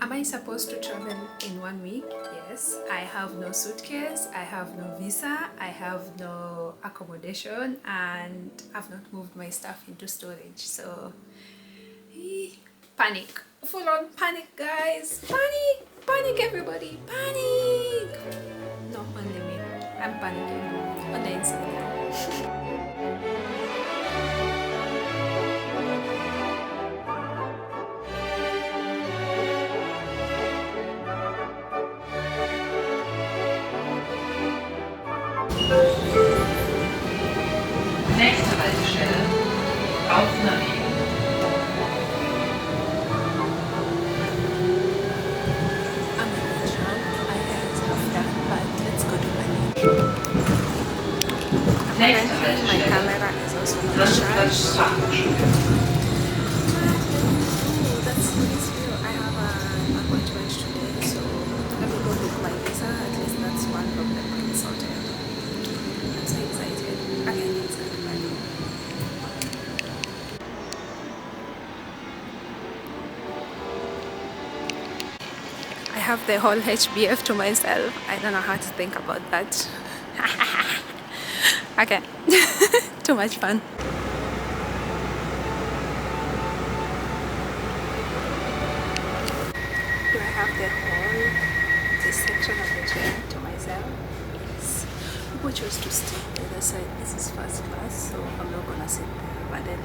Am I supposed to travel in 1 week? Yes. I have no suitcase, I have no visa, I have no accommodation, and I've not moved my stuff into storage. So, panic. Full on panic, guys. Panic! Panic, everybody. Panic! No, only me. I'm panicking on the inside. Nächste Haltestelle, Namaachieng. I'm in the job. My hair is half done, but let's go to Bali. Nächste Apparently, my Haltestelle, camera is also not Drittplatz charged. Fahrgeschäft. Oh, that's nice view. I have an appointment today, so let me go book my visa. At least that's one problem sorted. I'm so excited. Okay, let's go to Bali. I have the whole HBF to myself. I don't know how to think about that. Okay, too much fun. Do I have this section of the chair to myself? Yes. People chose to sit on the other side. This is first class, so I'm not gonna sit there. But then,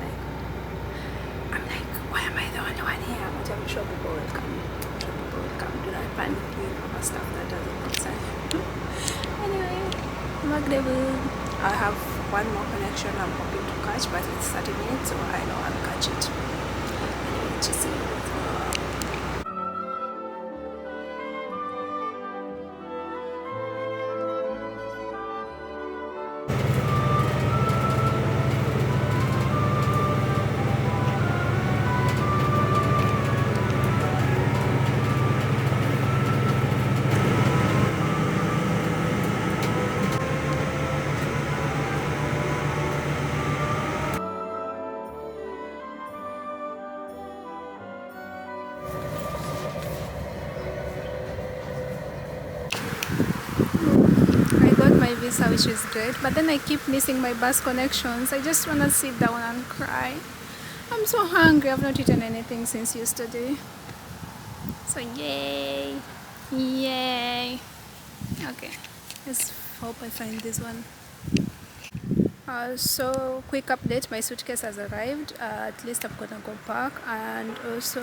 I'm like, why am I the only one here? But I'm sure people will come. Do not panic over stuff that doesn't concern you. Anyway, Magdebu. I have one more connection I'm hoping to catch, but it's 30 minutes, so I know I'll catch it. Anyway, just see you. I got my visa, which is great, but then I keep missing my bus connections. I just want to sit down and cry. I'm so hungry. I've not eaten anything since yesterday. So yay, yay. Okay, let's hope I find this one. So quick update, my suitcase has arrived. At least I'm gonna go park, and also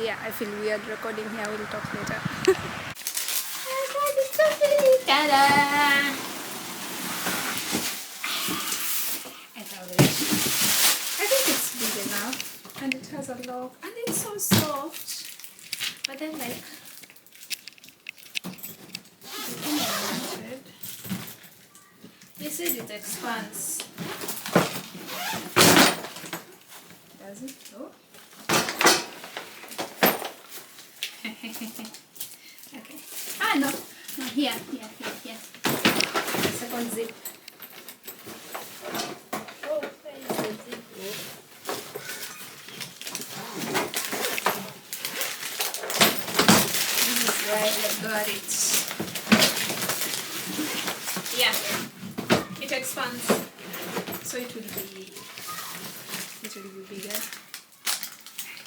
yeah, I feel weird recording here. We'll talk later. Ta-da! I love it. I think it's big enough, and it has a lock, and it's so soft. But then, the thing I wanted, they said it expands. Does it? Oh. Okay. Ah, no. No, here. The second zip. Oh, where is the zip? This is right, I got it. Yeah, it expands. So it will be bigger.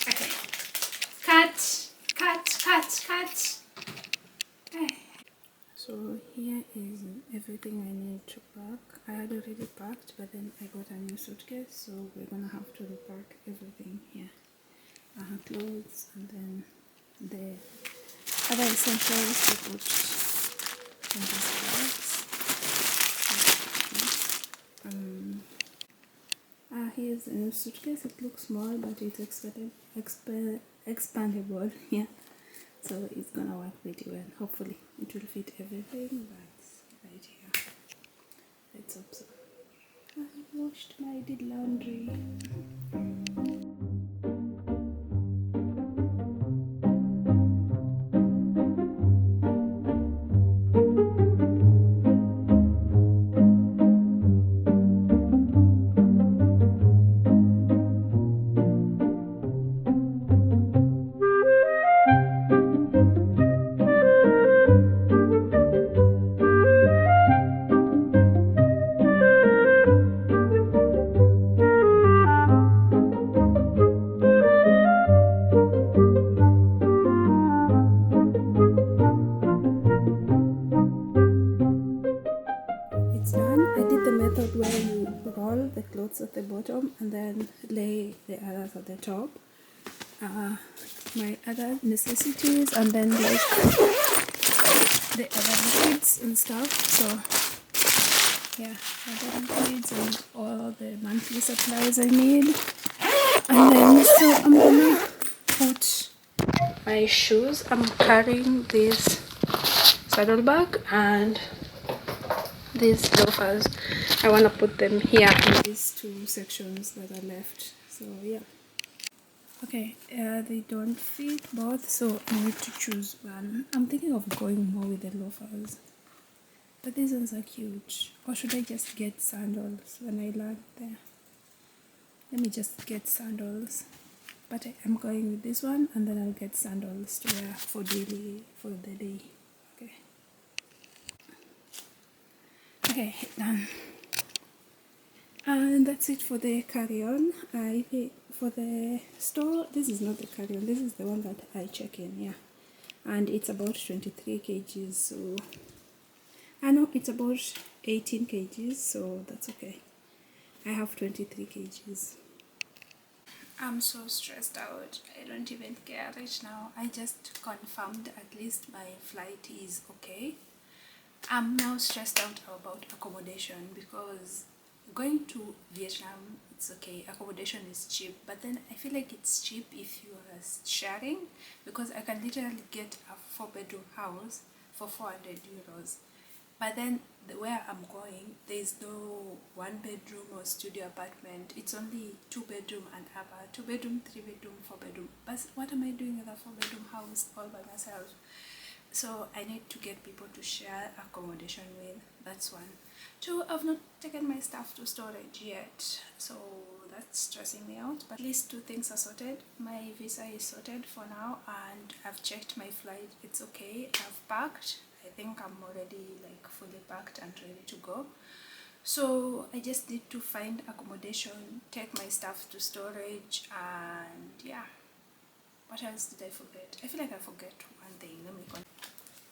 Okay. Cut. So here is everything I need to pack. I had already packed, but then I got a new suitcase, so we're gonna have to repack everything here. Clothes, and then the other essentials to put in these bags. Here's a new suitcase. It looks small, but it's expandable. Yeah. So it's gonna work pretty well. Hopefully it will fit everything, but right here. Let's hope so. I did laundry. clothes at the bottom and then lay the others at the top. My other necessities, and then like the other liquids and stuff. So yeah, other liquids and all the monthly supplies I need. And then so I'm gonna put my shoes. I'm carrying this saddle bag and these loafers. I want to put them here in these two sections that are left. So yeah. Okay, they don't fit both, so I need to choose one. I'm thinking of going more with the loafers, but these ones are cute. Or should I just get sandals when I land there? Let me just get sandals. But I'm going with this one, and then I'll get sandals to wear for the day. Okay. Okay, done. And that's it for the carry-on. For the store, this is not the carry-on, this is the one that I check in, yeah. And it's about 23 kgs, so I know it's about 18 kgs, so that's okay. I have 23 kgs. I'm so stressed out. I don't even care right now. I just confirmed at least my flight is okay. I'm now stressed out about accommodation because going to Vietnam, it's okay, accommodation is cheap, but then I feel like it's cheap if you are sharing, because I can literally get a 4-bedroom house for 400 euros. But then where I'm going, there is no 1-bedroom or studio apartment. It's only 2-bedroom and above, 2-bedroom, 3-bedroom, 4-bedroom. But what am I doing in a 4-bedroom house all by myself? So I need to get people to share accommodation with. That's one. Two, I've not taken my stuff to storage yet, so that's stressing me out. But at least 2 things are sorted. My visa is sorted for now, and I've checked my flight. It's okay. I've packed. I think I'm already like fully packed and ready to go. So I just need to find accommodation, take my stuff to storage, and yeah. What else did I forget? I feel like I forget one thing. Let me go.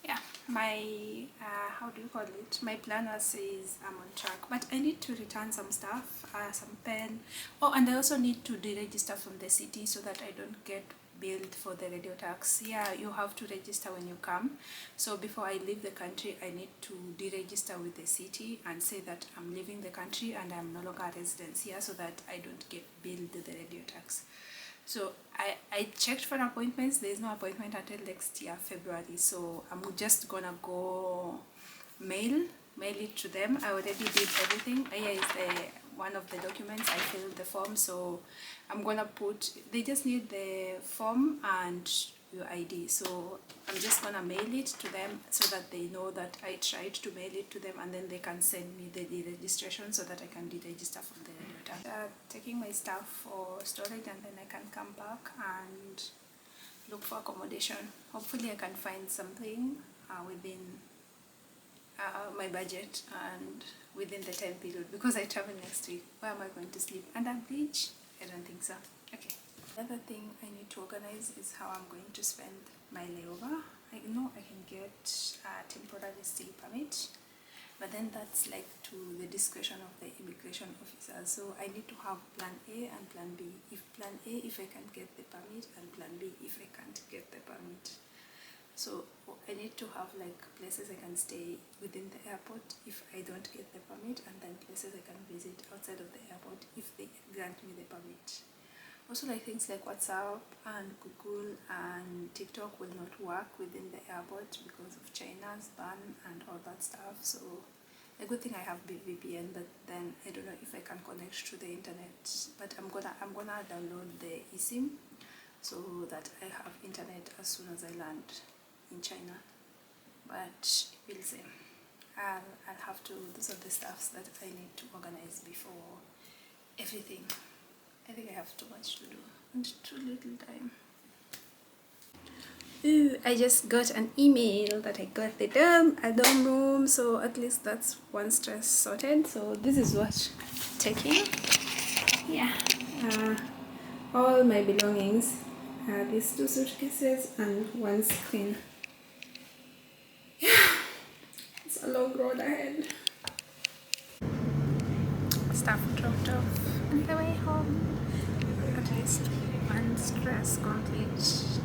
Yeah, my how do you call it? My planner says I'm on track, but I need to return some stuff, some pen. Oh, and I also need to deregister from the city so that I don't get billed for the radio tax. Yeah, you have to register when you come. So before I leave the country, I need to deregister with the city and say that I'm leaving the country and I'm no longer a resident here, so that I don't get billed the radio tax. So I checked for appointments. There's no appointment until next year, February. So I'm just gonna go mail it to them. I already did everything. Here is one of the documents. I filled the form. So I'm gonna put, they just need the form and your ID. So I'm just gonna mail it to them so that they know that I tried to mail it to them, and then they can send me the deregistration so that I can deregister from the radio tax. Taking my stuff for storage, and then I can come back and look for accommodation. Hopefully I can find something within my budget and within the time period, because I travel next week. Where am I going to sleep? Under a bridge? I don't think so. Okay. Another thing I need to organize is how I'm going to spend my layover. I know I can get a temporary stay permit, but then that's like to the discretion of the immigration officer. So I need to have plan A and plan B. If plan A, if I can get the permit, and plan B, if I can't get the permit. So I need to have like places I can stay within the airport if I don't get the permit, and then places I can visit outside of the airport if they grant me the permit. Also, like things like WhatsApp and Google and TikTok will not work within the airport because of China's ban and all that stuff. So a good thing I have VPN, but then I don't know if I can connect to the internet. But I'm gonna download the eSIM so that I have internet as soon as I land in China. But we'll see. I'll have to. Those are the stuffs that I need to organize before everything. I think I have too much to do and too little time. Ooh, I just got an email that I got the dorm room, so at least that's one stress sorted. So this is what I'm taking. Yeah, all my belongings. These 2 suitcases and 1 screen. Yeah, it's a long road ahead. stuff dropped off on the way home. At least one stress complete.